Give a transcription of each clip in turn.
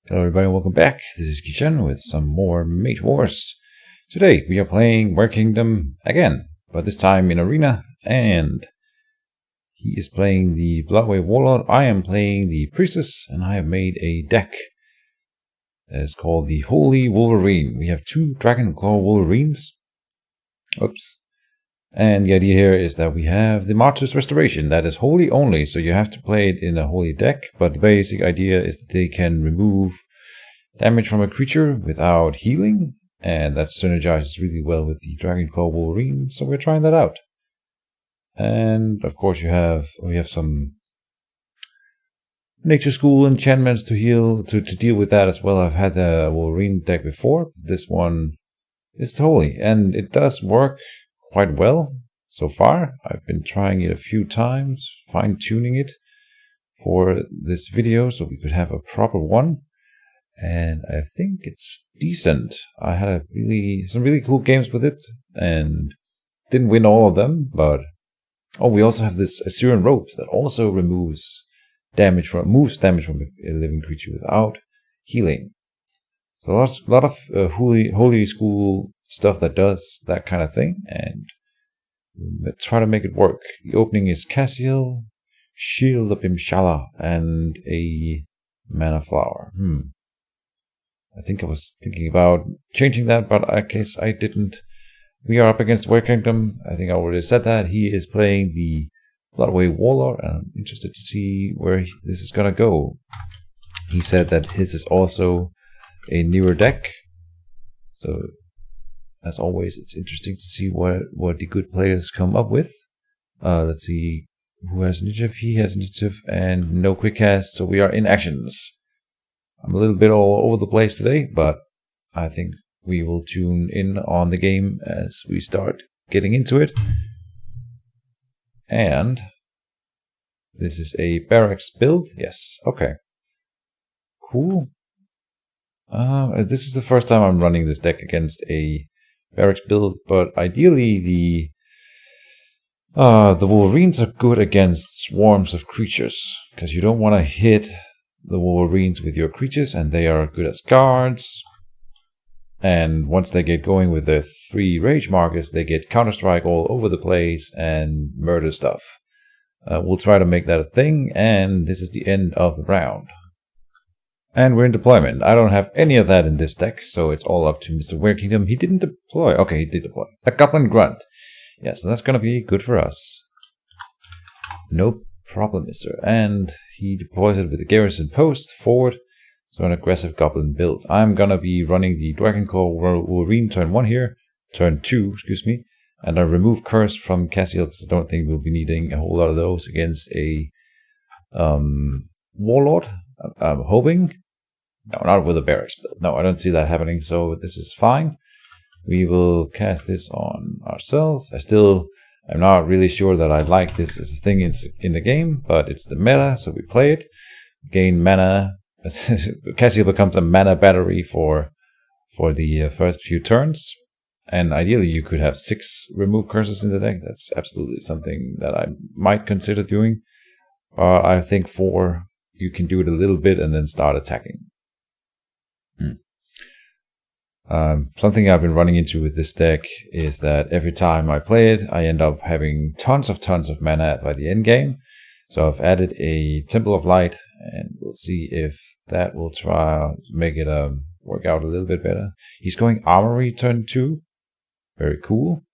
Hello everybody and welcome back. This is Keejchen with some more Mage Wars. Today we are playing Werekingdom again, but this time in Arena, and he is playing the Bloodwave Warlord. I am playing the Priestess, and I have made a deck that is called the Holy Wolverine. We have two Dragon Claw Wolverines. Oops. And the idea here is that we have the Martyr's Restoration that is holy only, so you have to play it in a holy deck, but the basic idea is that they can remove damage from a creature without healing, and that synergizes really well with the Dragon Claw Wolverine, so we're trying that out. And of course we have some Nature School enchantments to deal with that as well. I've had a Wolverine deck before. This one is holy, and it does work quite well so far. I've been trying it a few times, fine-tuning it for this video so we could have a proper one, and I think it's decent. I had some really cool games with it and didn't win all of them, but we also have this Assyrian Ropes that also moves damage from a living creature without healing. So a lot of holy school stuff that does that kind of thing, and let's try to make it work. The opening is Cassiel, Shield of Imshala, and a Mana Flower. I think I was thinking about changing that, but I guess I didn't. We are up against Werekingdom. I think I already said that. He is playing the Bloodwave Warlord, and I'm interested to see where this is gonna go. He said that his is also a newer deck, so as always it's interesting to see what the good players come up with. Let's see who has initiative. He has initiative and no quick cast, so we are in actions. I'm a little bit all over the place today, but I think we will tune in on the game as we start getting into it. And this is a barracks build. Yes, okay, cool. This is the first time I'm running this deck against a barracks build, but ideally the Wolverines are good against swarms of creatures, because you don't want to hit the Wolverines with your creatures, and they are good as guards. And once they get going with their 3 rage markers, they get counter-strike all over the place and murder stuff. We'll try to make that a thing, and this is the end of the round. And we're in deployment. I don't have any of that in this deck, so it's all up to Mr. Werekingdom. He didn't deploy. Okay, he did deploy. A Goblin Grunt. Yeah, so that's gonna be good for us. No problem, mister. And he deploys it with the Garrison Post forward. So an aggressive Goblin build. I'm gonna be running the Dragon Claw Wolverine turn 1 here. Turn 2, excuse me. And I remove Curse from Cassiel, because I don't think we'll be needing a whole lot of those against a Warlord. I'm hoping. No, not with a barracks build. No, I don't see that happening, so this is fine. We will cast this on ourselves. I'm not really sure that I like this as a thing in the game, but it's the meta, so we play it. Gain mana. Cassiel becomes a mana battery for the first few turns. And ideally you could have 6 remove curses in the deck. That's absolutely something that I might consider doing. I think 4, you can do it a little bit and then start attacking. Something I've been running into with this deck is that every time I play it, I end up having tons of mana by the end game. So I've added a Temple of Light, and we'll see if that will try make it work out a little bit better. He's going Armory turn 2. Very cool.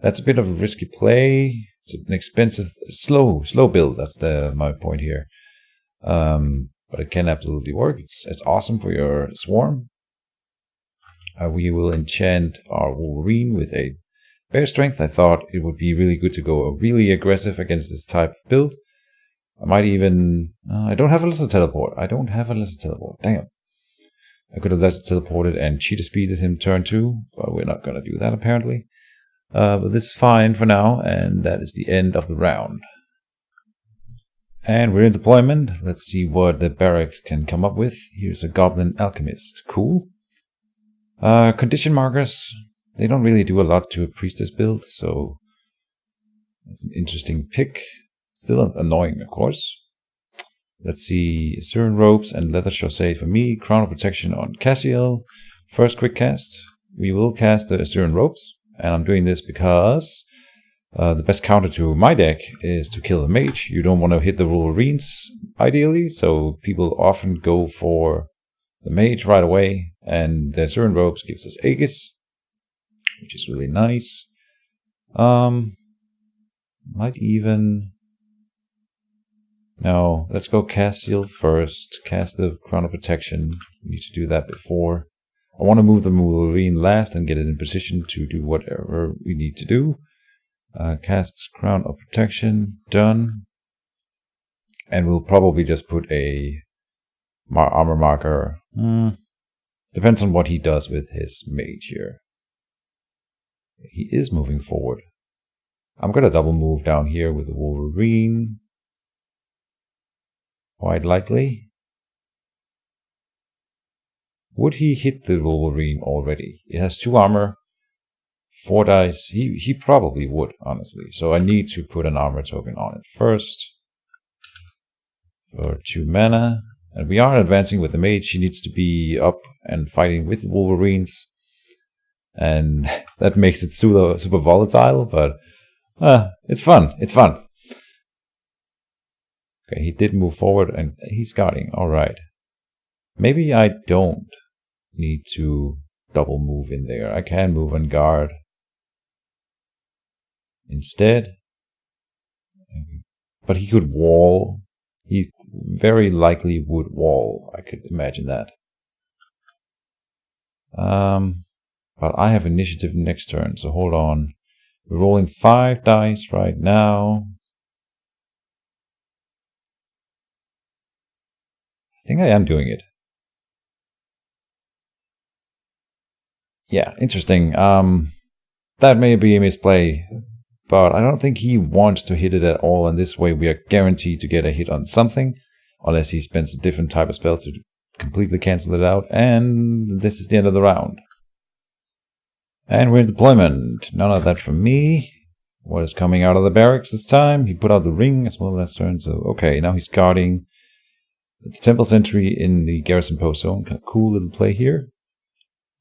That's a bit of a risky play. It's an expensive, slow build. That's my point here. But it can absolutely work. It's awesome for your swarm. We will enchant our Wolverine with a Bear Strength. I thought it would be really good to go really aggressive against this type of build. I might even... I don't have a Lesser Teleport. Damn. I could have Lesser Teleported and Cheetah Speeded him turn 2, but we're not going to do that apparently. But this is fine for now, and that is the end of the round. And we're in deployment. Let's see what the barracks can come up with. Here's a Goblin Alchemist. Cool. Condition markers. They don't really do a lot to a Priestess build, so that's an interesting pick. Still annoying, of course. Let's see, Syrian Ropes and Leather Chaussee for me. Crown of Protection on Cassiel. First quick cast. We will cast the Syrian Ropes. And I'm doing this because the best counter to my deck is to kill the Mage. You don't want to hit the Wolverines, ideally. So people often go for the Mage right away. And the Syrian Ropes gives us Aegis, which is really nice. Might even... No, let's go Cassiel first. Cast the Crown of Protection. We need to do that before. I want to move the Wolverine last and get it in position to do whatever we need to do. Cast Crown of Protection. Done. And we'll probably just put a armor marker. Depends on what he does with his Mage here. He is moving forward. I'm going to double move down here with the Wolverine. Quite likely. Would he hit the Wolverine already? It has 2 armor, 4 dice. He probably would, honestly. So I need to put an armor token on it first. For 2 mana. And we are advancing with the Mage. She needs to be up and fighting with the Wolverines. And that makes it super volatile, but it's fun. It's fun. Okay, he did move forward and he's guarding. Alright. Maybe I don't need to double move in there. I can move and guard instead. But he could wall. He very likely would wall. I could imagine that. But I have initiative next turn, so hold on. We're rolling 5 dice right now. I think I am doing it. Yeah, interesting. That may be a misplay, but I don't think he wants to hit it at all, and this way we are guaranteed to get a hit on something, unless he spends a different type of spell to completely cancel it out, and this is the end of the round. And we're in deployment. None of that from me. What is coming out of the barracks this time? He put out the ring as well last turn, so okay, now he's guarding the temple sentry in the garrison post zone. Kind of cool little play here.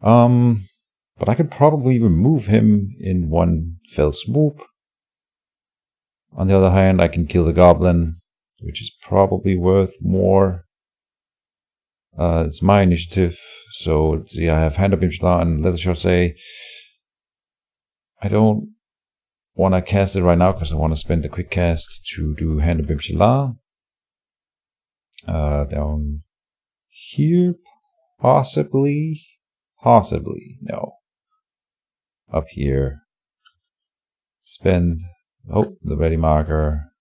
But I could probably remove him in one fell swoop. On the other hand, I can kill the goblin, which is probably worth more. It's my initiative, so let's see, I have Hand of Imshla and Leather Chaussee. I don't want to cast it right now because I want to spend a quick cast to do Hand of Imshla. Down here, possibly, no. Up here, spend, the ready marker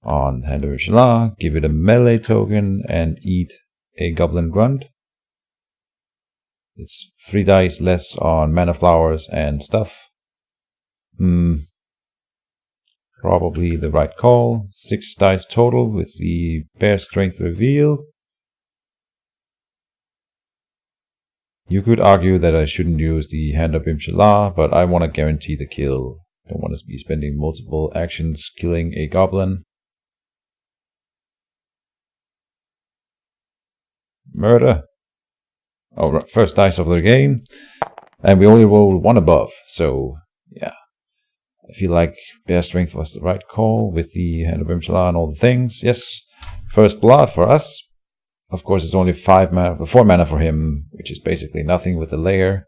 on Hand of Imshla, give it a melee token, and eat a Goblin Grunt. It's 3 dice less on Mana Flowers and stuff. Probably the right call. 6 dice total with the Bear Strength reveal. You could argue that I shouldn't use the Hand of Imshla, but I want to guarantee the kill. Don't want to be spending multiple actions killing a goblin. Murder. Oh, first dice of the game. And we only roll 1 above, so yeah. I feel like Bear Strength was the right call with the Hand of Imshla and all the things. Yes, first blood for us. Of course, it's only 4 mana for him, which is basically nothing with the layer.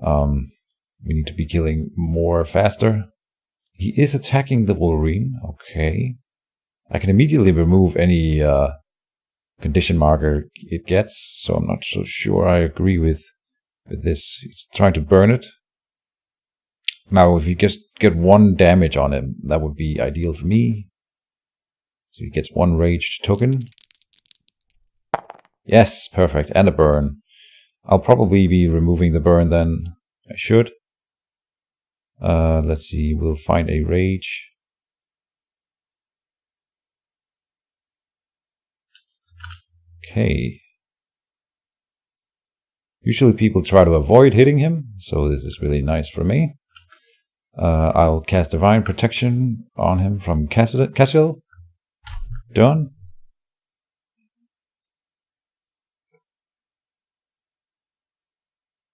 We need to be killing more faster. He is attacking the Wolverine. Okay. I can immediately remove any condition marker it gets, so I'm not so sure I agree with this. He's trying to burn it. Now, if you just get 1 damage on him, that would be ideal for me. So he gets 1 raged token. Yes, perfect, and a burn. I'll probably be removing the burn then. I should. Let's see, we'll find a rage. Okay. Usually people try to avoid hitting him, so this is really nice for me. I'll cast Divine Protection on him from Cassiel. Done.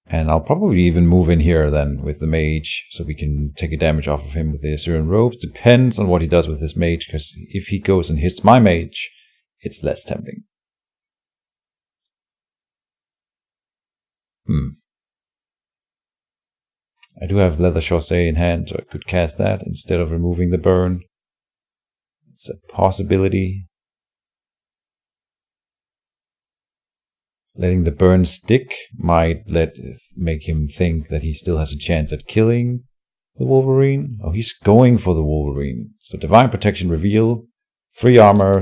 And I'll probably even move in here then with the Mage, so we can take a damage off of him with the Assyrian Robes. Depends on what he does with his Mage, because if he goes and hits my Mage, it's less tempting. I do have Leather Chaussee in hand, so I could cast that instead of removing the burn. It's a possibility. Letting the burn stick might make him think that he still has a chance at killing the Wolverine. Oh, he's going for the Wolverine. So Divine Protection reveal, 3 armor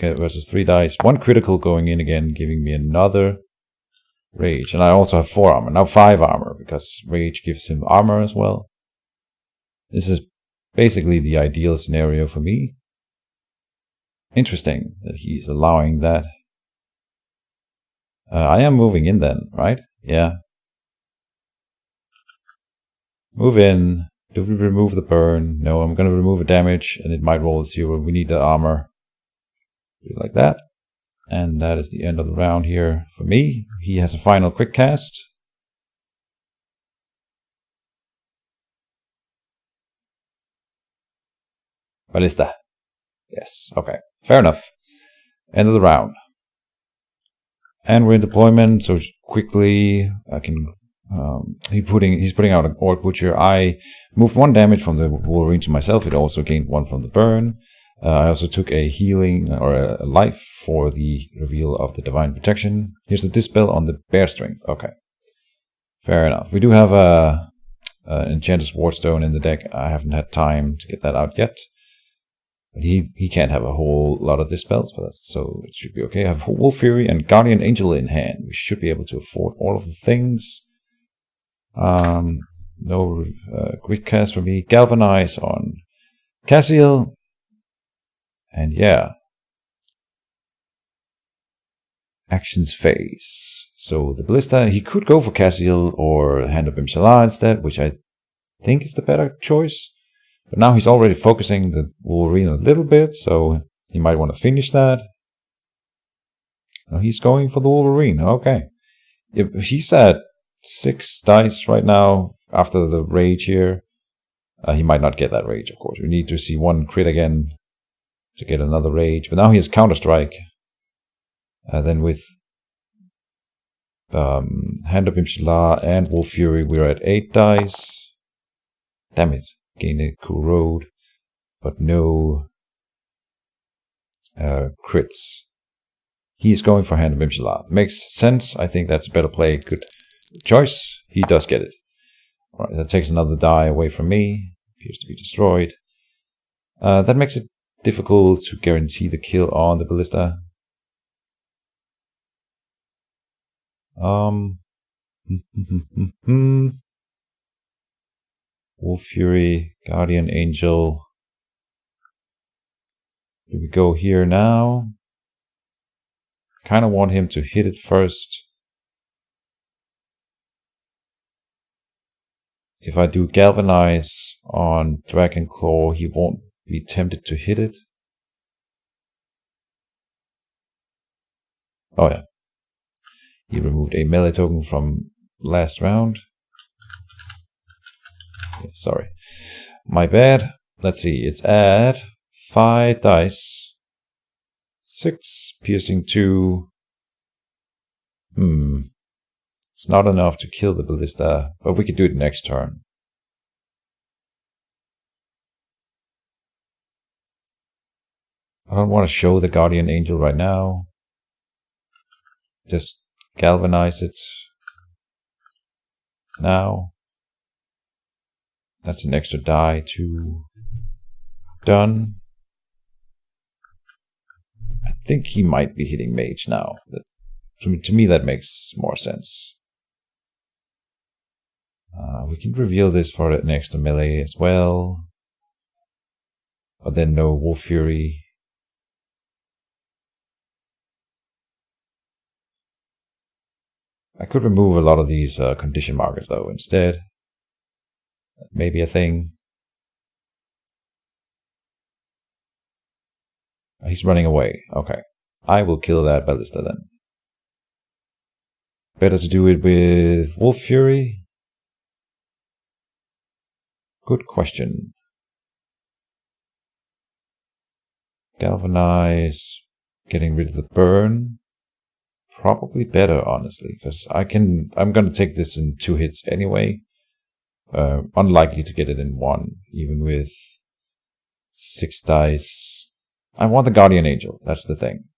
versus 3 dice, 1 critical going in again, giving me another rage. And I also have 4 armor, now 5 armor, because rage gives him armor as well. This is basically the ideal scenario for me. Interesting that he's allowing that. I am moving in then, right? Yeah. Move in. Do we remove the burn? No, I'm going to remove a damage, and it might roll a 0. We need the armor. Do it like that. And that is the end of the round here for me. He has a final quick cast. Ballista. Yes, okay. Fair enough. End of the round. And we're in deployment, so quickly I can... he's putting out an Orc Butcher. I moved 1 damage from the Wolverine to myself. It also gained 1 from the burn. I also took a healing or a life for the reveal of the Divine Protection. Here's the Dispel on the Bear Strength. Okay. Fair enough. We do have a Enchanter's Wardstone in the deck. I haven't had time to get that out yet. But he can't have a whole lot of dispels, but so it should be okay. I have Wolf Fury and Guardian Angel in hand. We should be able to afford all of the things. No quick cast for me. Galvanize on Cassiel. And yeah. Actions phase. So the Ballista, he could go for Cassiel or Hand of Imshala instead, which I think is the better choice. But now he's already focusing the Wolverine a little bit, so he might want to finish that. Oh, he's going for the Wolverine. Okay. If he's at 6 dice right now after the rage here, he might not get that rage, of course. We need to see 1 crit again to get another rage. But now he has Counter-Strike. Then with Hand of Imshala and Wolf Fury, we're at 8 dice. Damn it. Gain a cool road, but no crits. He is going for Hand of Imshala. Makes sense. I think that's a better play. Good choice. He does get it. All right, that takes another die away from me. Appears to be destroyed. That makes it difficult to guarantee the kill on the Ballista. Wolf Fury, Guardian Angel. Here we go here now. Kind of want him to hit it first. If I do Galvanize on Dragon Claw, he won't be tempted to hit it. Oh yeah. He removed a melee token from last round. Sorry. My bad. Let's see. It's at 5 dice. 6, piercing 2. It's not enough to kill the Ballista, but we could do it next turn. I don't want to show the Guardian Angel right now. Just galvanize it now. That's an extra die to done. I think he might be hitting Mage now. To me, that makes more sense. We can reveal this for an extra melee as well. But then no Wolf Fury. I could remove a lot of these condition markers though instead. Maybe a thing. He's running away. Okay. I will kill that Ballista then. better to do it with Wolf Fury? Good question. Galvanize, getting rid of the burn. Probably better, honestly, because I'm gonna take this in 2 hits anyway. Unlikely to get it in 1, even with 6 dice. I want the Guardian Angel, that's the thing.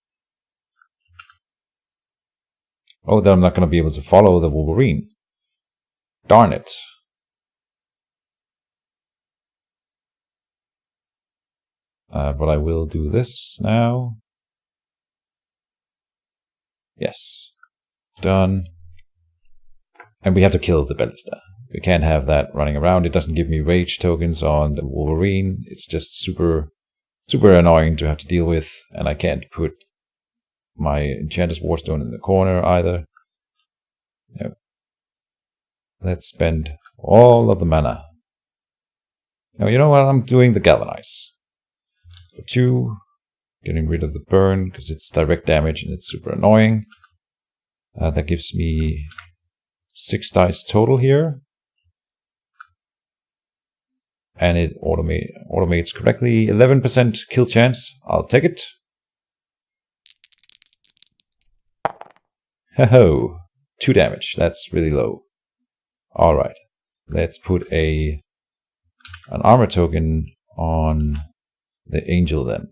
Oh, then I'm not gonna be able to follow the Wolverine. Darn it. But I will do this now. Yes. Done. And we have to kill the Ballista. We can't have that running around. It doesn't give me rage tokens on the Wolverine. It's just super annoying to have to deal with. And I can't put my Enchanter's Warstone in the corner either. Yep. Let's spend all of the mana. Now, you know what? I'm doing the Galvanize. For 2, getting rid of the burn because it's direct damage and it's super annoying. That gives me 6 dice total here. And it automates correctly. 11% kill chance. I'll take it. Ho-ho. 2 damage. That's really low. Alright. Let's put an armor token on the angel then.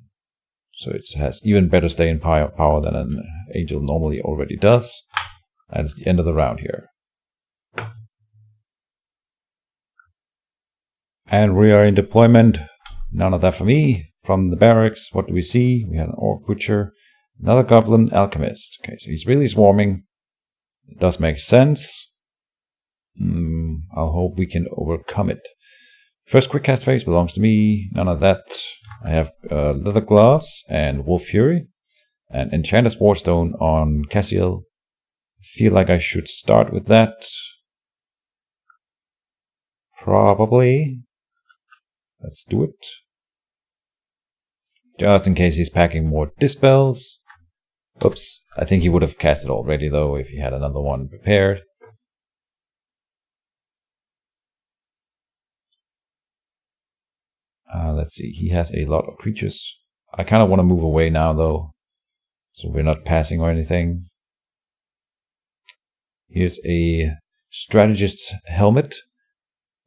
So it has even better staying power than an angel normally already does. And it's the end of the round here. And we are in deployment. None of that for me. From the barracks, what do we see? We had an Orc Butcher, another Goblin Alchemist. Okay, so he's really swarming. It does make sense. I'll hope we can overcome it. First quick cast phase belongs to me. None of that. I have Leather Gloves and Wolf Fury. And Enchanter's Warstone on Cassiel. Feel like I should start with that. Probably. Let's do it. Just in case he's packing more Dispels. Oops. I think he would have cast it already though if he had another one prepared. Let's see. He has a lot of creatures. I kind of want to move away now though. So we're not passing or anything. Here's a Strategist's Helmet.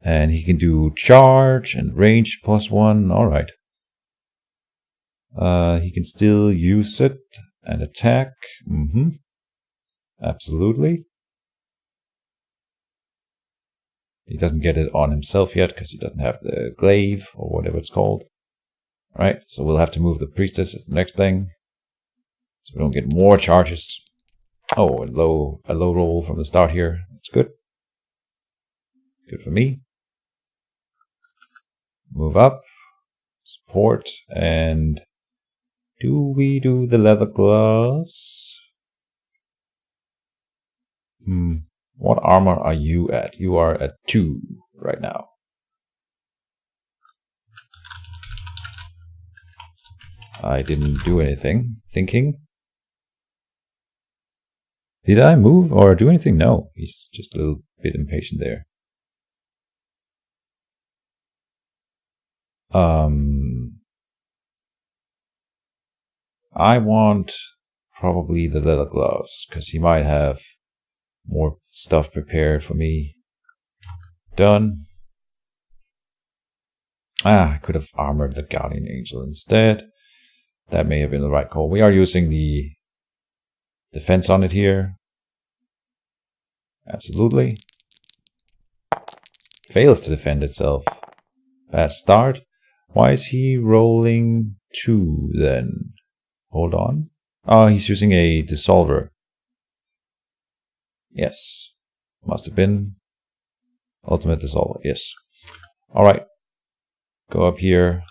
And he can do charge and range +1. Alright. He can still use it and attack. Absolutely. He doesn't get it on himself yet because he doesn't have the glaive or whatever it's called. Alright, so we'll have to move the priestess as the next thing. So we don't get more charges. Oh, a low roll from the start here. That's good. Good for me. Move up. Support. And do we do the leather gloves? What armor are you at? You are at 2 right now. I didn't do anything. Thinking. Did I move or do anything? No. He's just a little bit impatient there. I want probably the leather gloves because he might have more stuff prepared for me. Done. I could have armored the Guardian Angel instead. That may have been the right call. We are using the defense on it here. Absolutely. Fails to defend itself. Bad start. Why is he rolling 2 then? Hold on. Oh, he's using a dissolver. Yes. Must have been ultimate dissolver. Yes. Alright. Go up here.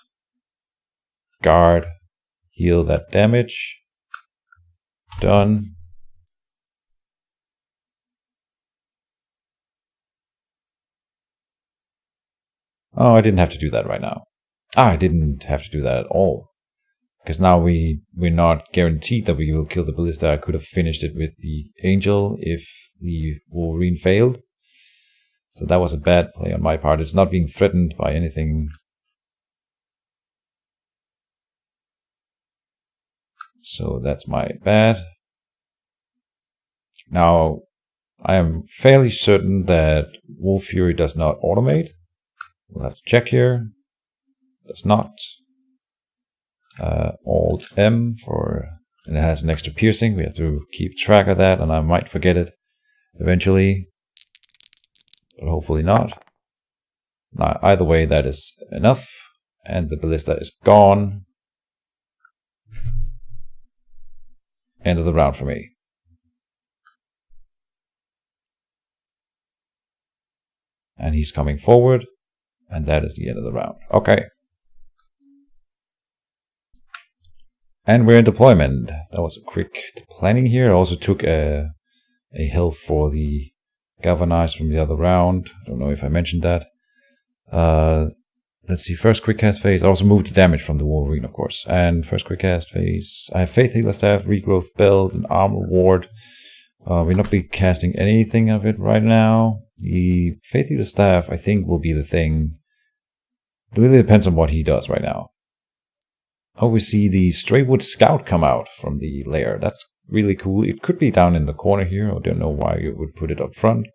Guard. Heal that damage. Done. Oh, I didn't have to do that right now. I didn't have to do that at all. Because now we're not guaranteed that we will kill the ballista. I could have finished it with the angel if the Wolverine failed. So that was a bad play on my part. It's not being threatened by anything. So that's my bad. Now, I am fairly certain that Wolf Fury does not automate. We'll have to check here. Does not. Alt M for, and it has an extra piercing. We have to keep track of that, and I might forget it eventually, but hopefully not. Now, either way, that is enough, and the ballista is gone. End of the round for me. And he's coming forward, and that is the end of the round. Okay. And we're in deployment. That was a quick planning here. I also took a health for the galvanized from the other round. I don't know if I mentioned that. Let's see, first quick cast phase. I also moved the damage from the Wolverine, of course. And first quick cast phase. I have Faith Healer Staff, Regrowth Belt, and Armor Ward. We're not be casting anything of it right now. The Faith Healer Staff, I think, will be the thing. It really depends on what he does right now. Oh, we see the Straywood Scout come out from the lair. That's really cool. It could be down in the corner here. I don't know why you would put it up front.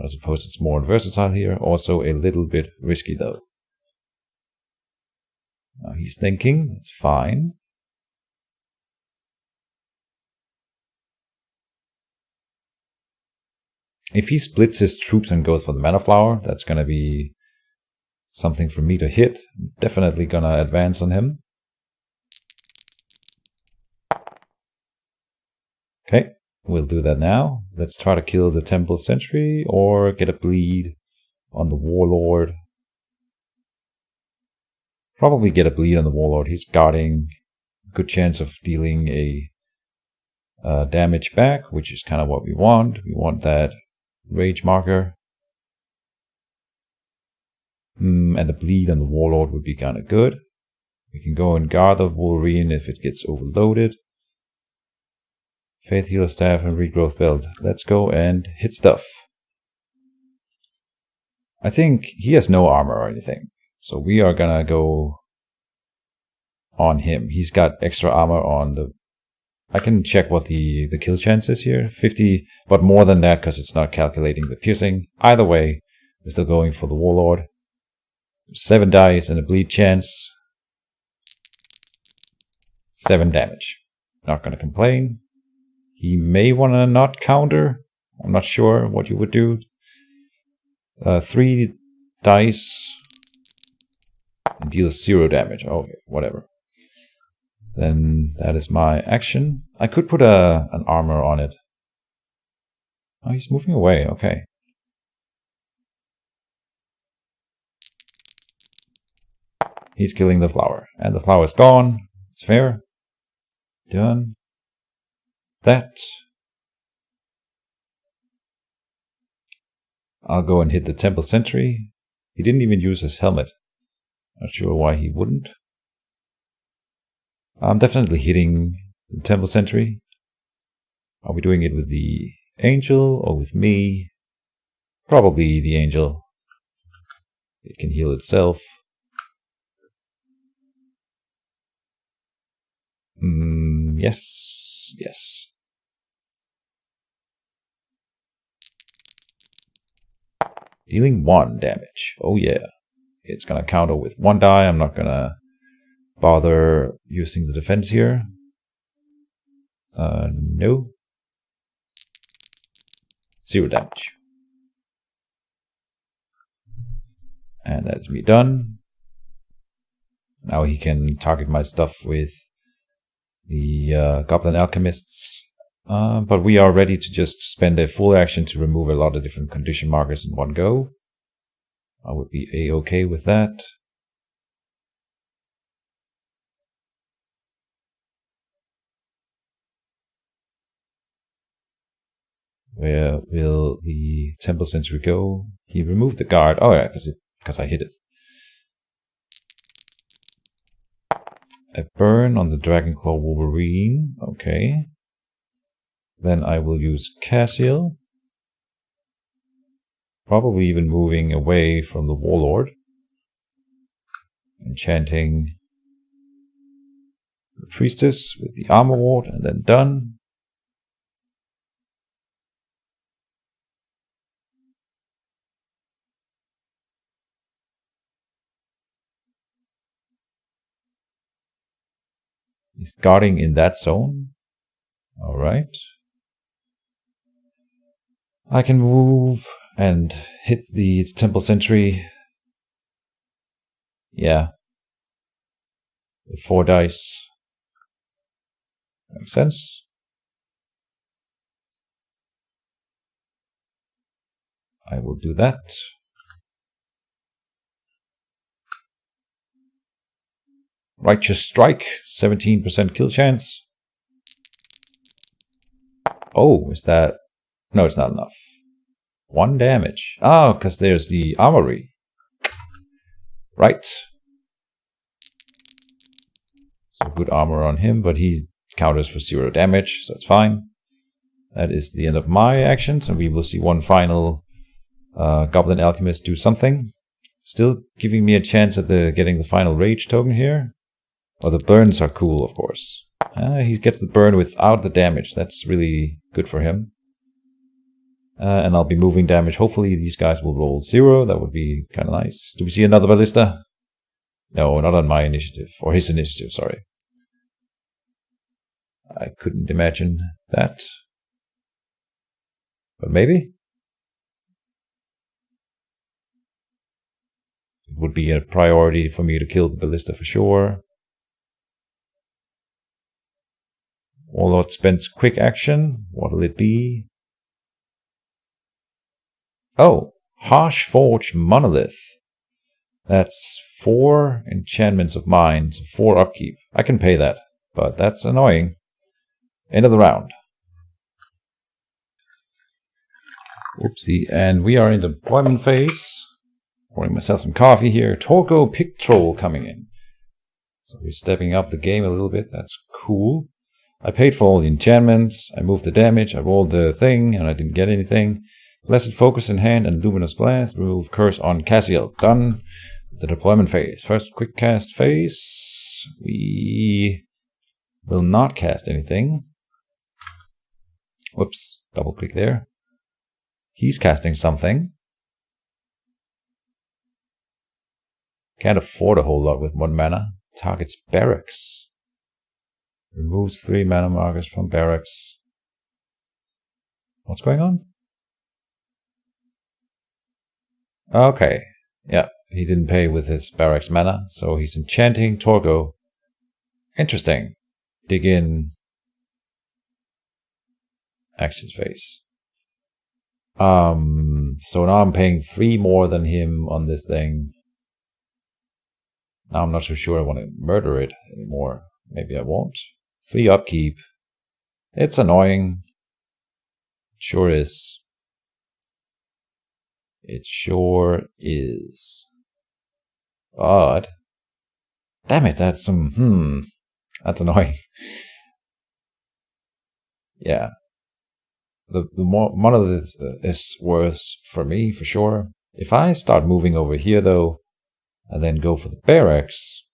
I suppose it's more versatile here. Also a little bit risky though. Now he's thinking. It's fine. If he splits his troops and goes for the Mana Flower, that's going to be something for me to hit. I'm definitely going to advance on him. Okay, we'll do that now. Let's try to kill the Temple Sentry or get a bleed on the Warlord. Probably get a bleed on the Warlord. He's guarding. Good chance of dealing a damage back, which is kind of what we want. We want that rage marker. And a bleed on the Warlord would be kind of good. We can go and guard the Wolverine if it gets overloaded. Faith Healer Staff and Regrowth Belt. Let's go and hit stuff. I think he has no armor or anything. So we are gonna go on him. He's got extra armor on the... I can check what the kill chance is here. 50, but more than that because it's not calculating the piercing. Either way, we're still going for the Warlord. 7 dice and a bleed chance. 7 damage. Not gonna complain. He may want to not counter. I'm not sure what you would do. 3 dice and deals 0 damage. Okay, whatever. Then that is my action. I could put an armor on it. Oh, he's moving away. Okay. He's killing the flower. And the flower is gone. It's fair. Done. That. I'll go and hit the Temple Sentry. He didn't even use his helmet. Not sure why he wouldn't. I'm definitely hitting the Temple Sentry. Are we doing it with the Angel or with me? Probably the Angel. It can heal itself. Yes. Yes. Dealing 1 damage. Oh yeah. It's gonna counter with 1 die. I'm not gonna bother using the defense here. No. 0 damage. And that is me done. Now he can target my stuff with the Goblin Alchemists. But we are ready to just spend a full action to remove a lot of different condition markers in one go. I would be a-okay with that. Where will the Temple Sentry go? He removed the guard. Oh yeah, because I hit it. a burn on the Dragonclaw Wolverine. Okay. Then I will use Cassiel. Probably even moving away from the Warlord. Enchanting the Priestess with the Armor Ward, and then done. He's guarding in that zone. Alright. I can move and hit the Temple Sentry. Yeah. With 4 dice. Makes sense. I will do that. Righteous Strike, 17% kill chance. Oh, is that... No, it's not enough. 1 damage. Oh, because there's the armory. Right. So good armor on him, but he counters for 0 damage, so it's fine. That is the end of my actions, and we will see one final Goblin Alchemist do something. Still giving me a chance at getting the final Rage token here. Oh, the burns are cool, of course. He gets the burn without the damage. That's really good for him. And I'll be moving damage. Hopefully these guys will roll 0. That would be kind of nice. Do we see another Ballista? No, not on my initiative. Or his initiative, sorry. I couldn't imagine that. But maybe? It would be a priority for me to kill the Ballista for sure. Warlord spends quick action. What'll it be? Oh, Harsh Forge Monolith. That's 4 enchantments of mine, so 4 upkeep. I can pay that, but that's annoying. End of the round. Oopsie, and we are in the deployment phase. Pouring myself some coffee here. Torgo Pick Troll coming in. So we're stepping up the game a little bit. That's cool. I paid for all the enchantments, I moved the damage, I rolled the thing, and I didn't get anything. Blessed Focus in hand and Luminous Blast. Remove Curse on Cassiel. Done. The deployment phase. First quick cast phase. We will not cast anything. Whoops. Double click there. He's casting something. Can't afford a whole lot with 1 mana. Targets barracks. Removes 3 mana markers from barracks. What's going on? Okay. Yeah, he didn't pay with his barracks mana, so he's enchanting Torgo. Interesting. Dig in. Actions phase. So now I'm paying 3 more than him on this thing. Now I'm not so sure I want to murder it anymore. Maybe I won't. 3 upkeep. It's annoying. It sure is. It sure is. But damn it, that's some that's annoying. Yeah. The monolith is worse for me for sure. If I start moving over here though, and then go for the barracks,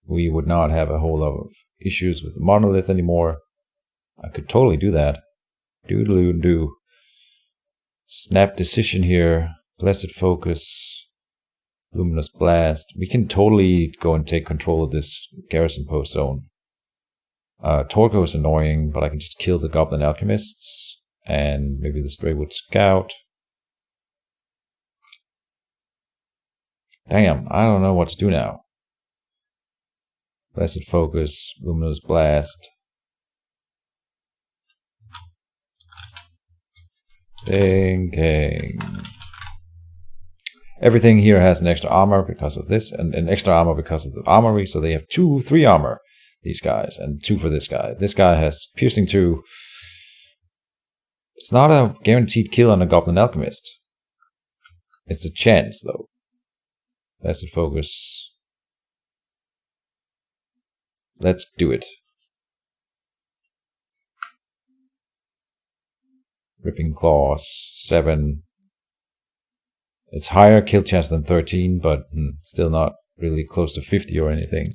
we would not have a whole lot of issues with the monolith anymore. I could totally do that. Doodaloo-doo. Snap decision here. Blessed Focus. Luminous Blast. We can totally go and take control of this garrison post zone. Torgo is annoying, but I can just kill the Goblin Alchemists. And maybe the Straywood Scout. Damn, I don't know what to do now. Blessed Focus, Luminous Blast. Thinking. Everything here has an extra armor because of this, and an extra armor because of the armory, so they have 3 armor, these guys, and 2 for this guy. This guy has piercing 2. It's not a guaranteed kill on a Goblin Alchemist. It's a chance, though. Blessed Focus. Let's do it. Ripping Claws, 7. It's higher kill chance than 13, but still not really close to 50 or anything.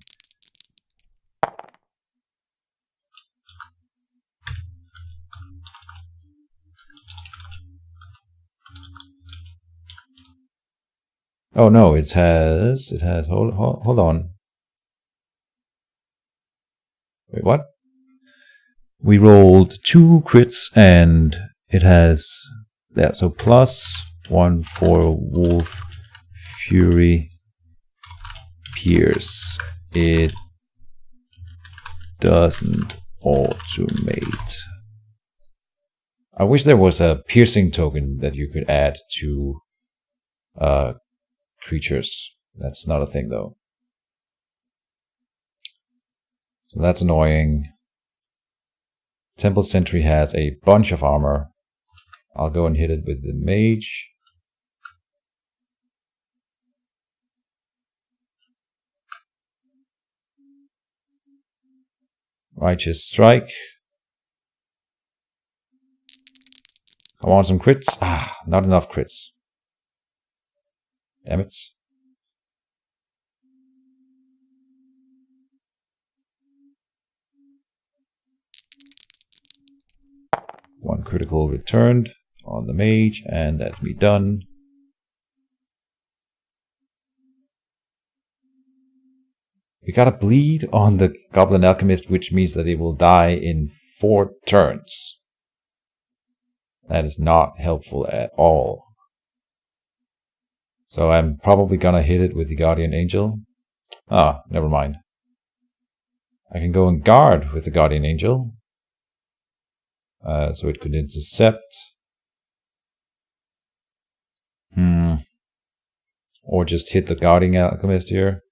Oh no, it has, hold on. Wait, what? We rolled 2 crits and it has, yeah, so +1 for Wolf, Fury, Pierce. It doesn't automate. I wish there was a piercing token that you could add to creatures. That's not a thing though. So that's annoying. Temple Sentry has a bunch of armor. I'll go and hit it with the Mage. Righteous Strike. Come on, some crits. Ah, not enough crits. Damn it. One critical returned on the Mage, and that's me done. We got a bleed on the Goblin Alchemist, which means that it will die in 4 turns. That is not helpful at all. So I'm probably gonna hit it with the Guardian Angel. Ah, never mind. I can go and guard with the Guardian Angel. So it could intercept. Or just hit the Guardian Alchemist here.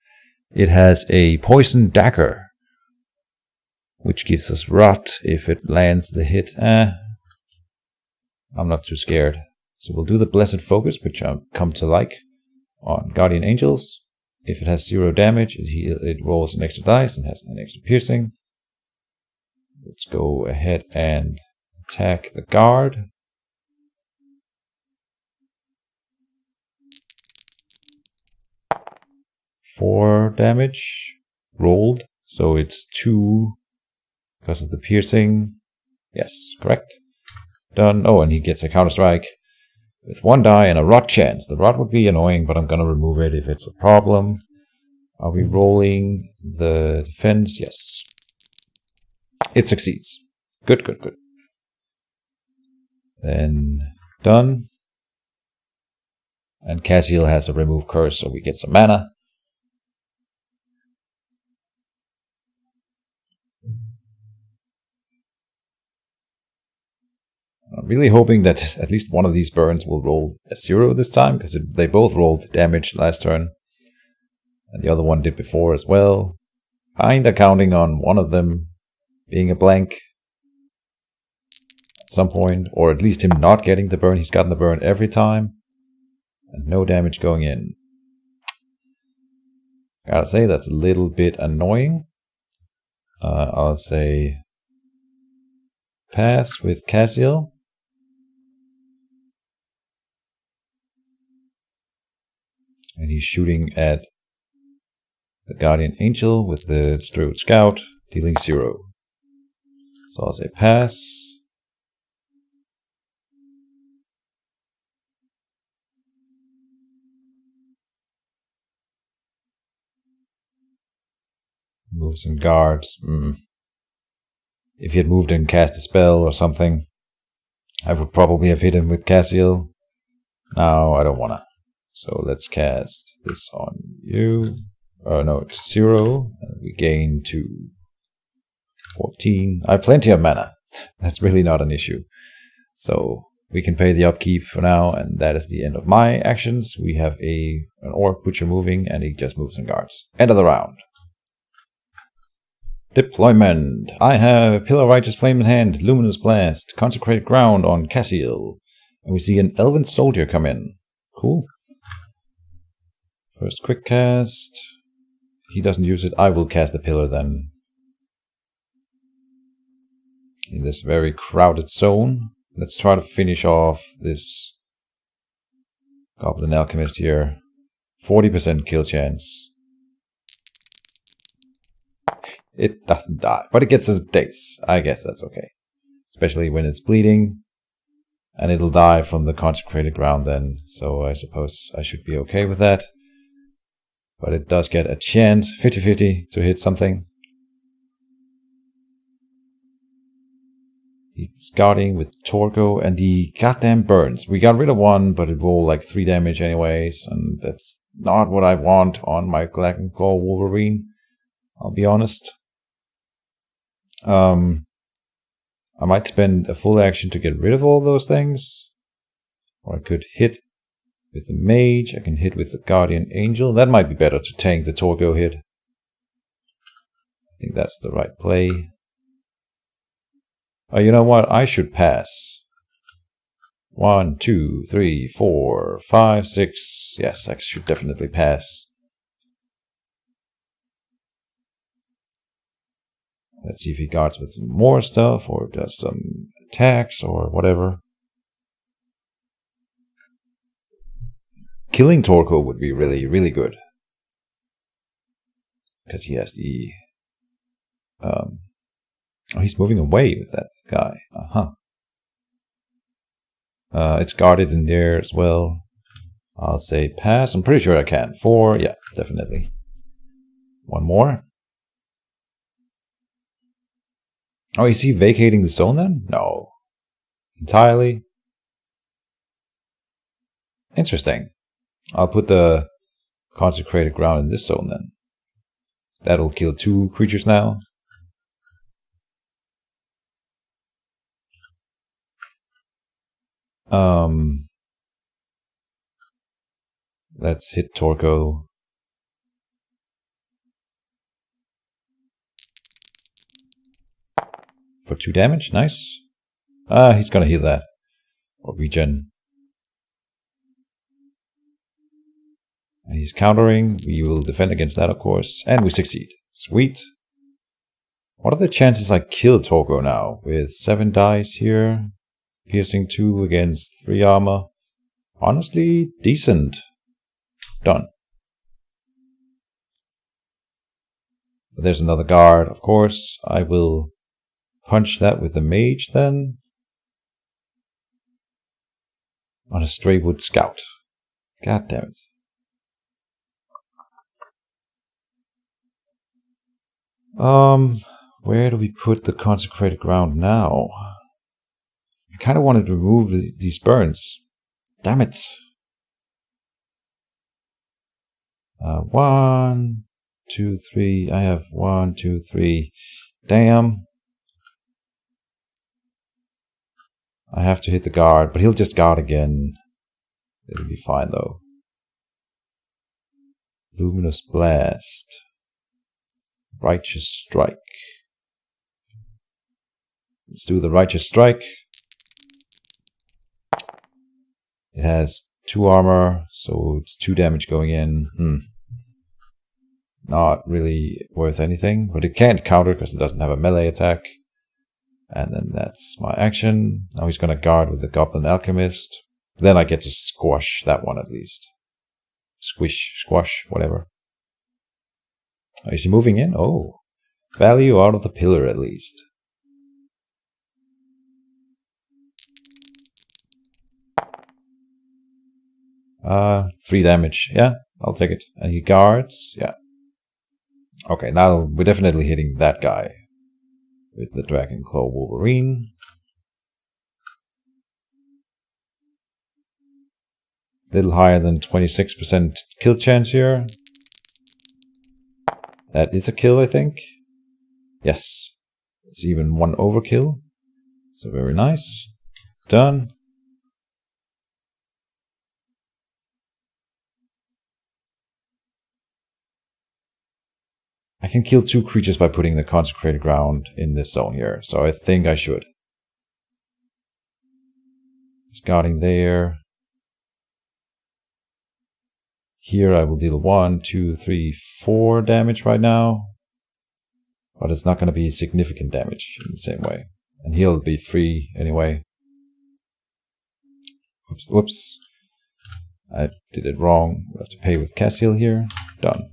It has a Poison Dagger, which gives us Rot if it lands the hit. I'm not too scared. So we'll do the Blessed Focus, which I've come to like, on Guardian Angels. If it has 0 damage, it rolls an extra dice and has an extra piercing. Let's go ahead and attack the guard. Four damage rolled, so it's 2 because of the piercing. Yes, correct. Done. Oh, and he gets a counter strike with 1 die and a rot chance. The rot would be annoying, but I'm gonna remove it if it's a problem. Are we rolling the defense? Yes. It succeeds. Good, good, good. Then done. And Cassiel has a remove curse, so we get some mana. I'm really hoping that at least one of these burns will roll a 0 this time, because they both rolled damage last turn. And the other one did before as well. Kinda counting on one of them being a blank at some point, or at least him not getting the burn. He's gotten the burn every time. And no damage going in. Gotta say, that's a little bit annoying. I'll say pass with Cassiel. And he's shooting at the Guardian Angel with the Strode Scout, dealing 0. So I'll say pass. Move some guards. If he had moved and cast a spell or something, I would probably have hit him with Cassiel. Now I don't wanna. So let's cast this on you. No, it's 0. And we gain to 14. I have plenty of mana. That's really not an issue. So we can pay the upkeep for now, and that is the end of my actions. We have an Orc Butcher moving, and he just moves some guards. End of the round. Deployment. I have Pillar of Righteous Flame in hand, Luminous Blast, Consecrated Ground on Cassiel. And we see an Elven Soldier come in. Cool. First quick cast. He doesn't use it. I will cast the pillar then. in this very crowded zone. Let's try to finish off this Goblin Alchemist here. 40% kill chance. It doesn't die, but it gets a daze. I guess that's okay. Especially when it's bleeding. And it'll die from the consecrated ground then. So I suppose I should be okay with that. But it does get a chance, 50-50, to hit something. He's guarding with Torgo and the goddamn burns. We got rid of one, but it rolled like 3 damage anyways. And that's not what I want on my Black and Claw Wolverine. I'll be honest. I might spend a full action to get rid of all those things. Or I could hit with the Mage. I can hit with the Guardian Angel. That might be better to tank the Torgo hit. I think that's the right play. Oh, you know what? I should pass. 1, 2, 3, 4, 5, 6. Yes, I should definitely pass. Let's see if he guards with some more stuff or does some attacks or whatever. Killing Torko would be really, really good. Because he has the... oh, he's moving away with that guy. It's guarded in there as well. I'll say pass. I'm pretty sure I can. 4. Yeah, definitely. One more. Oh, is he vacating the zone then? No. Entirely. Interesting. I'll put the consecrated ground in this zone then. That'll kill 2 creatures now. Let's hit Torko. For 2 damage, nice. He's gonna heal that. Or regen. And he's countering. We will defend against that, of course. And we succeed. Sweet. What are the chances I kill Torko now? With 7 dice here. Piercing 2 against 3 armor. Honestly, decent. Done. But there's another guard, of course. I will punch that with the Mage then. On a Straywood Scout. God damn it. Where do we put the consecrated ground now? I kind of wanted to remove these burns. Damn it. 1, 2, 3. I have 1, 2, 3. Damn. I have to hit the guard, but he'll just guard again. It'll be fine though. Luminous Blast. Righteous Strike. Let's do the Righteous Strike. It has 2 armor, so it's 2 damage going in. Not really worth anything, but it can't counter because it doesn't have a melee attack. And then that's my action. Now he's going to guard with the Goblin Alchemist. Then I get to squash that one at least. Squish, squash, whatever. Is he moving in? Oh. Value out of the pillar at least. Free damage. Yeah, I'll take it. And he guards. Yeah. Okay, now we're definitely hitting that guy. With the Dragon Claw Wolverine. Little higher than 26% kill chance here. That is a kill, I think. Yes. It's even 1 overkill. So very nice. Done. I can kill 2 creatures by putting the consecrated ground in this zone here. So I think I should. He's guarding there. Here I will deal 1, 2, 3, 4 damage right now. But it's not going to be significant damage in the same way. And he'll be free anyway. Oops, whoops. I did it wrong. We have to pay with Castiel here. Done.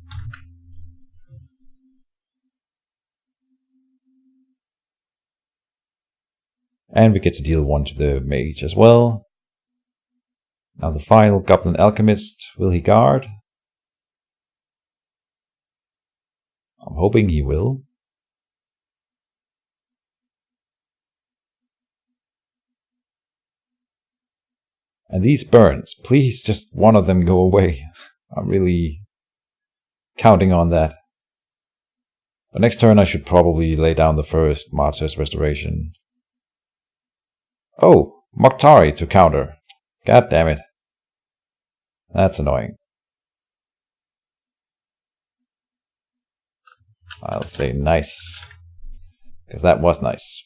And we get to deal 1 to the Mage as well. Now the final Goblin Alchemist. Will he guard? I'm hoping he will. And these burns, please just one of them go away. I'm really counting on that. But next turn I should probably lay down the first Martyr's Restoration. Oh, Mokhtari to counter. God damn it. That's annoying. I'll say nice. Because that was nice.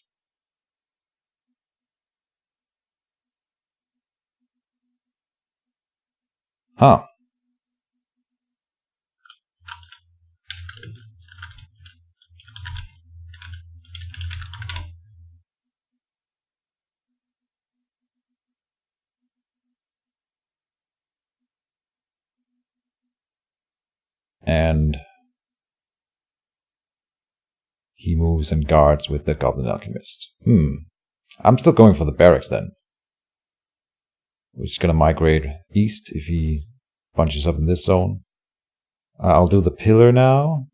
Huh. And he moves and guards with the Goblin Alchemist. I'm still going for the barracks then. We're just gonna migrate east if he bunches up in this zone. I'll do the pillar now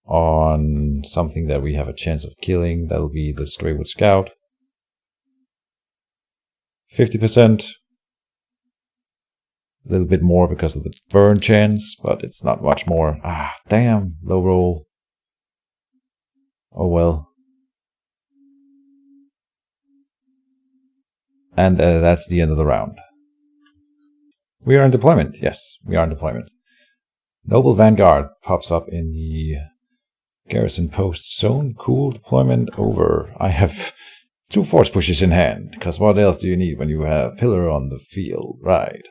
on something that we have a chance of killing. That'll be the Straywood Scout. 50%. A little bit more because of the burn chance, but it's not much more. Ah, damn, low roll. Oh well. And that's the end of the round. We are in deployment. Yes, we are in deployment. Noble Vanguard pops up in the garrison post zone. Cool, deployment over. I have 2 force pushes in hand, because what else do you need when you have pillar on the field, right?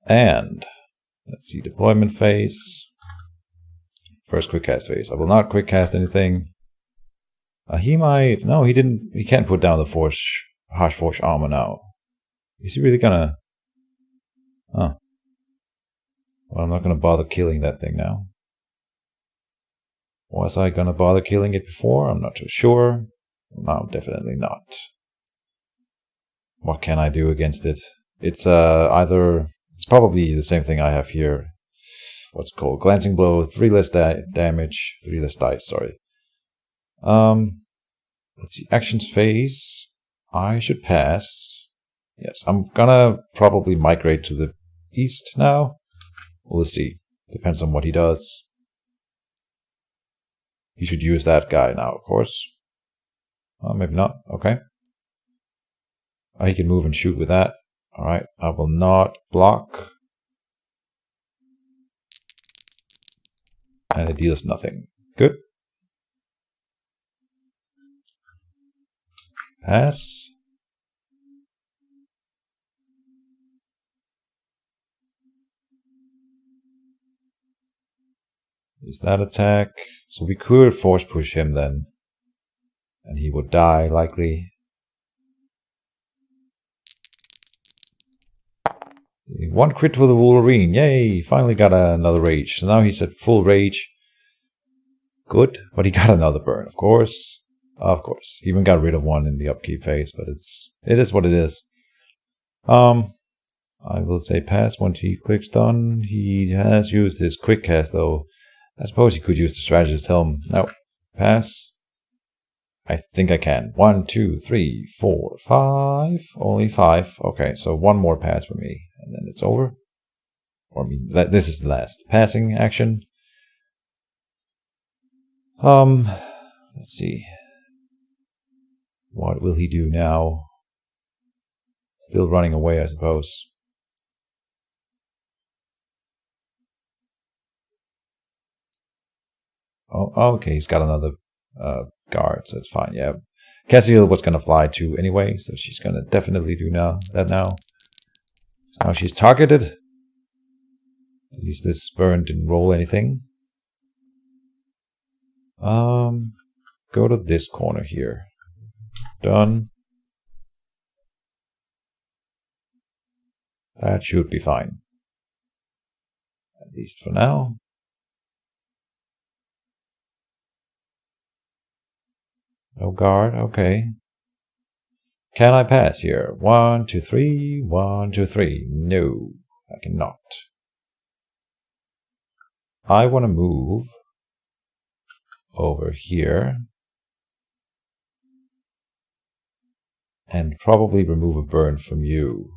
And let's see, deployment phase. First quick cast phase. I will not quick cast anything. He might. No, he didn't. He can't put down the harsh forge armor now. Is he really gonna? Huh. Well, I'm not gonna bother killing that thing now. Was I gonna bother killing it before? I'm not too sure. No, definitely not. What can I do against it? It's either. It's probably the same thing I have here. What's it called? Glancing blow, 3 less damage, 3 less dice, sorry. Let's see, actions phase. I should pass. Yes, I'm gonna probably migrate to the east now. We'll see. Depends on what he does. He should use that guy now, of course. Maybe not. Okay. He can move and shoot with that. Alright, I will not block. And it deals nothing. Good. Pass. Is that attack? So we could force push him then. And he would die, likely. 1 crit for the Wolverine. Yay! Finally got another rage. So now he's at full rage. Good. But he got another burn, of course. Of course. He even got rid of 1 in the upkeep phase, but it is what it is. I will say pass once he clicks done. He has used his quick cast though. I suppose he could use the strategist helm. No. Pass. I think I can. 1, 2, 3, 4, 5. Only 5. Okay, so 1 more pass for me. And then it's over. Or I mean, this is the last passing action. Let's see. What will he do now? Still running away, I suppose. Oh, okay, he's got another guard, so it's fine. Yeah, Castiel was gonna fly too anyway, so she's gonna definitely do that now. So now she's targeted. At least this burn didn't roll anything. Go to this corner here. Done. That should be fine. At least for now. No guard, okay. Can I pass here? 1, 2, 3, 1, 2, 3. No, I cannot. I want to move over here and probably remove a burn from you.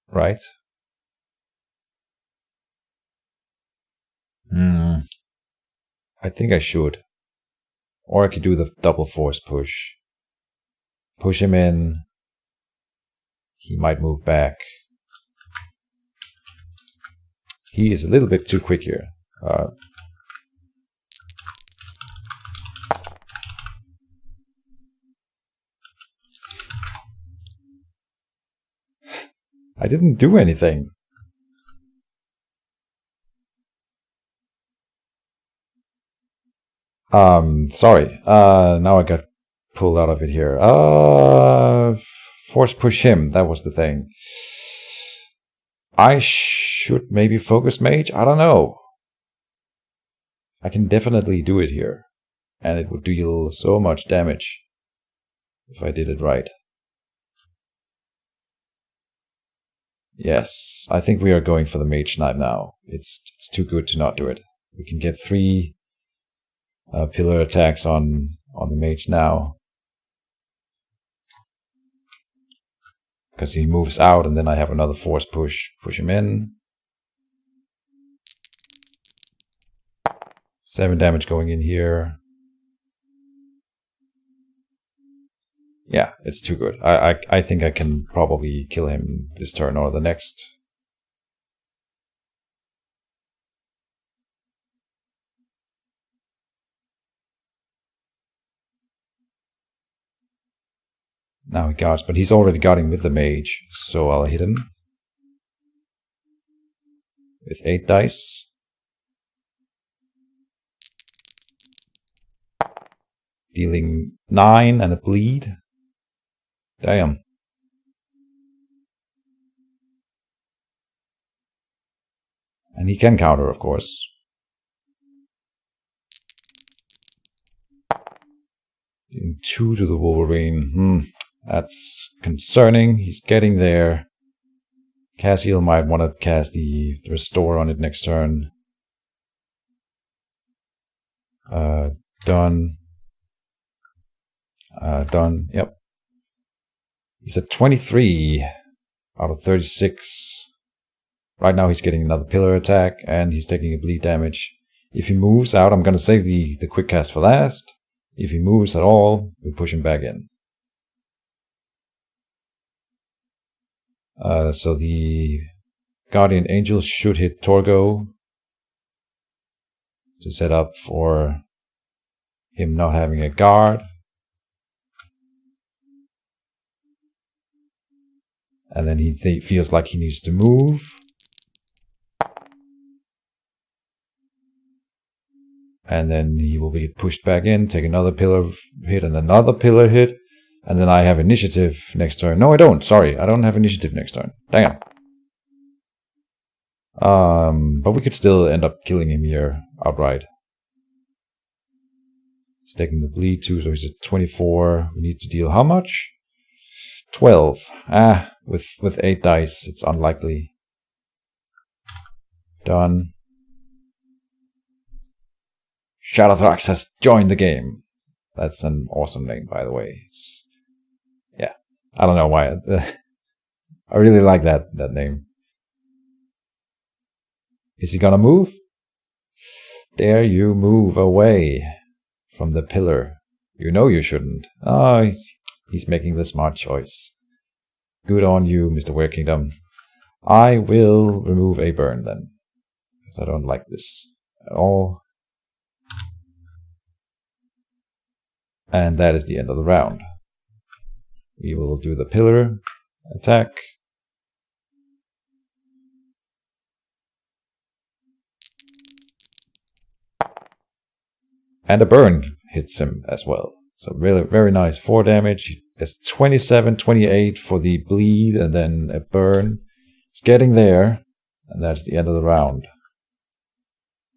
Right? I think I should. Or I could do the double force push. Push him in. He might move back. He is a little bit too quick here. I didn't do anything. Sorry. Now I got pulled out of it here. Force push him. That was the thing. I should maybe focus Mage. I don't know. I can definitely do it here. And it would deal so much damage if I did it right. Yes, I think we are going for the Mage Knife now. It's too good to not do it. We can get 3 pillar attacks on the Mage now. Because he moves out and then I have another force push him in. 7 damage going in here. Yeah, it's too good. I think I can probably kill him this turn or the next. Now he guards, but he's already guarding with the Mage, so I'll hit him. With 8 dice. Dealing 9 and a bleed. Damn. And he can counter, of course. Dealing 2 to the Wolverine. That's concerning. He's getting there. Cassiel might want to cast the Restore on it next turn. Done. Done. Yep. He's at 23 out of 36. Right now he's getting another pillar attack and he's taking a bleed damage. If he moves out, I'm going to save the quick cast for last. If he moves at all, we push him back in. So the Guardian Angel should hit Torgo to set up for him not having a guard. And then he feels like he needs to move. And then he will be pushed back in, take another pillar hit and another pillar hit. And then I have initiative next turn. No, I don't. Sorry, I don't have initiative next turn. Dang it. But we could still end up killing him here outright. He's taking the bleed too, so he's at 24. We need to deal how much? 12. With 8 dice, it's unlikely. Done. Shadowthrax has joined the game. That's an awesome name, by the way. Yeah, I don't know why. I really like that name. Is he gonna move? Dare you move away from the pillar? You know you shouldn't. Oh, he's making the smart choice. Good on you, Mr. Werekingdom. I will remove a burn then, because I don't like this at all. And that is the end of the round. We will do the pillar attack. And a burn hits him as well. So really very nice. 4 damage. It's 27, 28 for the bleed and then a burn. It's getting there. And that's the end of the round.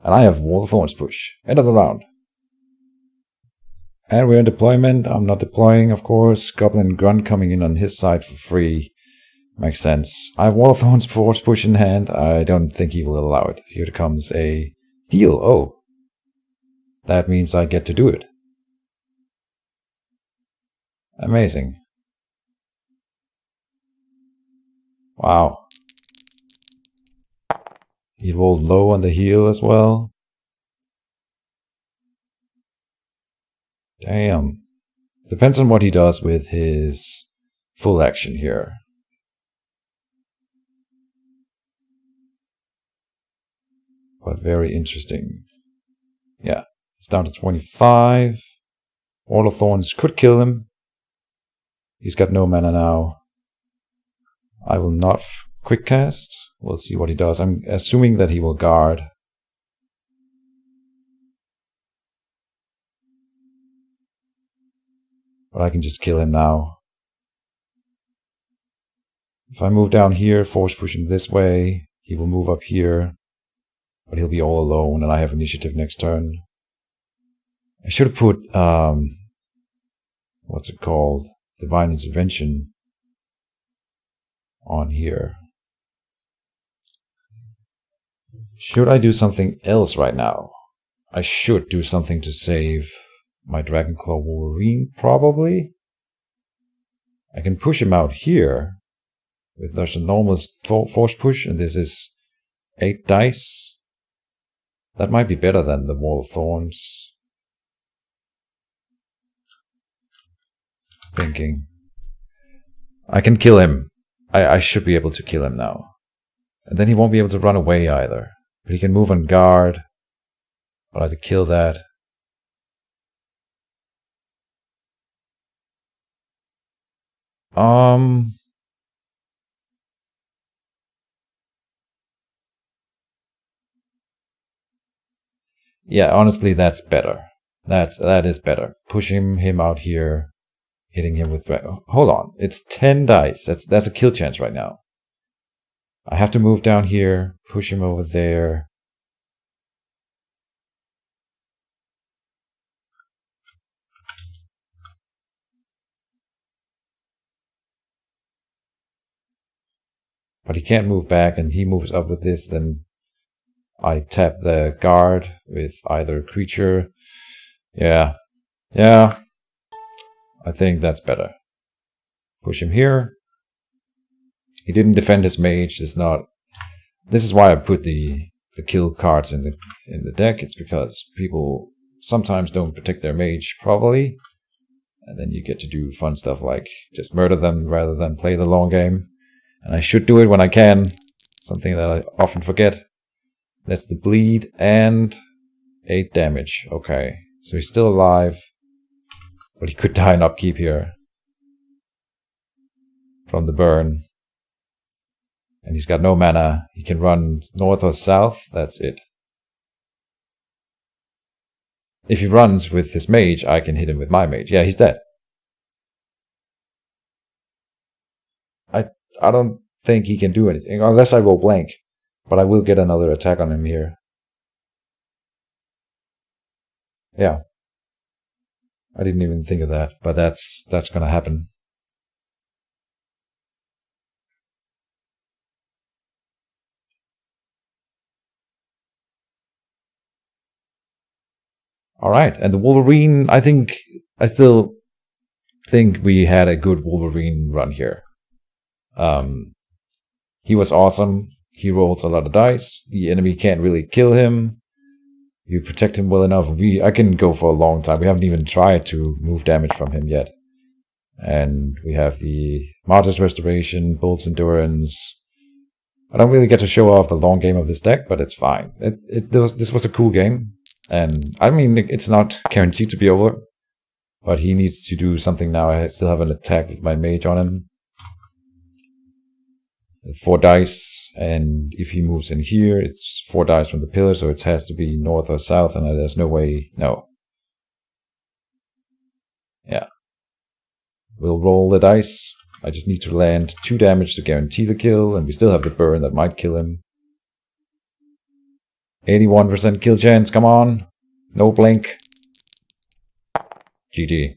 And I have Wall of Thorns push. End of the round. And we're in deployment. I'm not deploying, of course. Goblin Grunt coming in on his side for free. Makes sense. I have Wall of Thorns force push in hand. I don't think he will allow it. Here comes a heal. Oh. That means I get to do it. Amazing. Wow. He rolled low on the heal as well. Damn. Depends on what he does with his full action here. But very interesting. Yeah. It's down to 25. Wall of Thorns could kill him. He's got no mana now. I will not quick cast. We'll see what he does. I'm assuming that he will guard. But I can just kill him now. If I move down here, force push him this way, he will move up here. But he'll be all alone and I have initiative next turn. I should have put, what's it called? Divine Intervention on here. Should I do something else right now? I should do something to save my Dragonclaw Wolverine, probably. I can push him out here with there's a normal force push, and this is 8 dice. That might be better than the Wall of Thorns. Thinking. I can kill him. I should be able to kill him now. And then he won't be able to run away either. But he can move on guard. But I have to kill that. Yeah, honestly, that's better. That is better. Pushing him out here, hitting him with hold on, it's 10 dice. That's a kill chance right now. I have to move down here, push him over there. But he can't move back, and he moves up with this, then I tap the guard with either creature. Yeah. I think that's better. Push him here. He didn't defend his mage. This is why I put the kill cards in the deck. It's because people sometimes don't protect their mage properly. And then you get to do fun stuff like just murder them rather than play the long game. And I should do it when I can. Something that I often forget. That's the bleed and 8 damage. Okay, so he's still alive. But he could die in upkeep here. From the burn. And he's got no mana. He can run north or south. That's it. If he runs with his mage, I can hit him with my mage. Yeah, he's dead. I don't think he can do anything. Unless I roll blank. But I will get another attack on him here. Yeah. I didn't even think of that. But that's gonna happen. Alright, and the Wolverine, I still think we had a good Wolverine run here. He was awesome. He rolls a lot of dice. The enemy can't really kill him. You protect him well enough. I can go for a long time. We haven't even tried to move damage from him yet. And we have the Martyr's Restoration, Bolt's Endurance. I don't really get to show off the long game of this deck, but it's fine. This was a cool game. And I mean, it's not guaranteed to be over. But he needs to do something now. I still have an attack with my mage on him. 4 dice, and if he moves in here, it's 4 dice from the pillar, so it has to be north or south, and there's no way, no. Yeah. We'll roll the dice. I just need to land 2 damage to guarantee the kill, and we still have the burn that might kill him. 81% kill chance, come on. No blink. GG.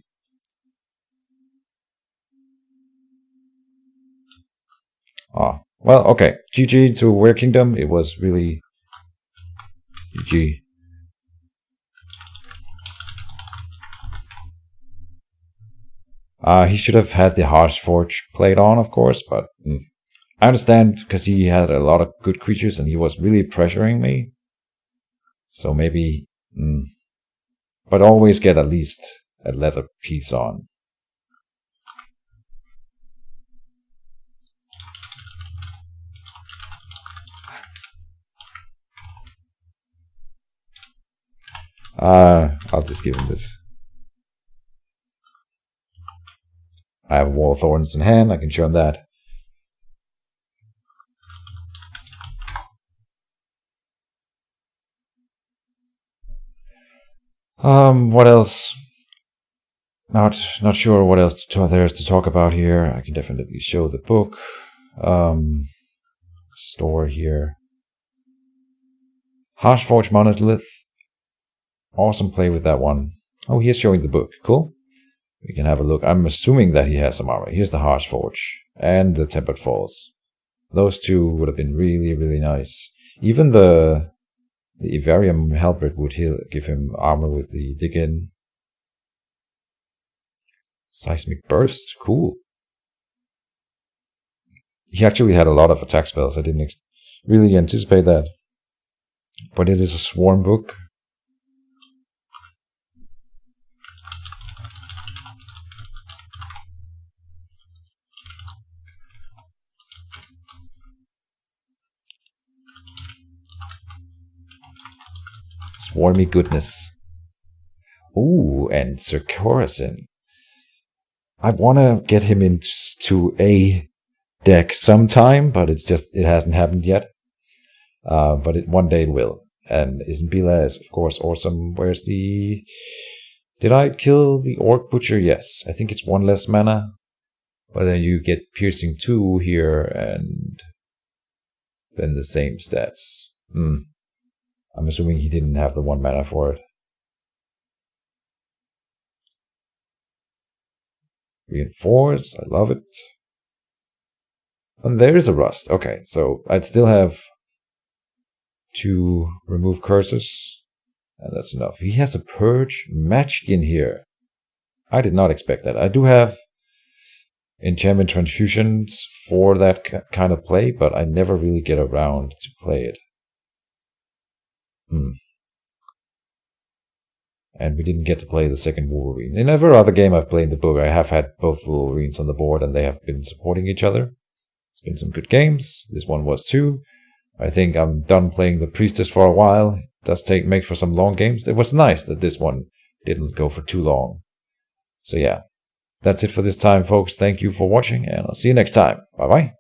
Ah, well, okay. GG to Werekingdom. It was really GG. He should have had the Harsh Forge played on, of course, but I understand because he had a lot of good creatures and he was really pressuring me. So maybe, but always get at least a leather piece on. I'll just give him this. I have a Wall of Thorns in hand, I can show him that. What else? Not sure what else there is to talk about here. I can definitely show the book. Store here. Harshforge Monolith. Awesome play with that one. Oh, he is showing the book. Cool. We can have a look. I'm assuming that he has some armor. Here's the Harshforge and the Tempered Falls. Those two would have been really, really nice. Even the Ivarium Halberd would give him armor with the dig in. Seismic Burst, cool. He actually had a lot of attack spells. I didn't really anticipate that. But it is a swarm book. Swarmy goodness. Ooh, and Sir Corazon. I want to get him into a deck sometime, but it hasn't happened yet. But one day it will. And Isambila is, of course, awesome. Where's the... Did I kill the Orc Butcher? Yes. I think it's 1 less mana. But then you get Piercing 2 here, and then the same stats. I'm assuming he didn't have the 1 mana for it. Reinforce, I love it. And there is a rust. Okay, so I'd still have to remove curses. And that's enough. He has a Purge Magic in here. I did not expect that. I do have enchantment transfusions for that kind of play, but I never really get around to play it. And we didn't get to play the second Wolverine. In every other game I've played in the book, I have had both Wolverines on the board and they have been supporting each other. It's been some good games. This one was too. I think I'm done playing the Priestess for a while. It does make for some long games. It was nice that this one didn't go for too long. So yeah, that's it for this time, folks. Thank you for watching and I'll see you next time. Bye bye.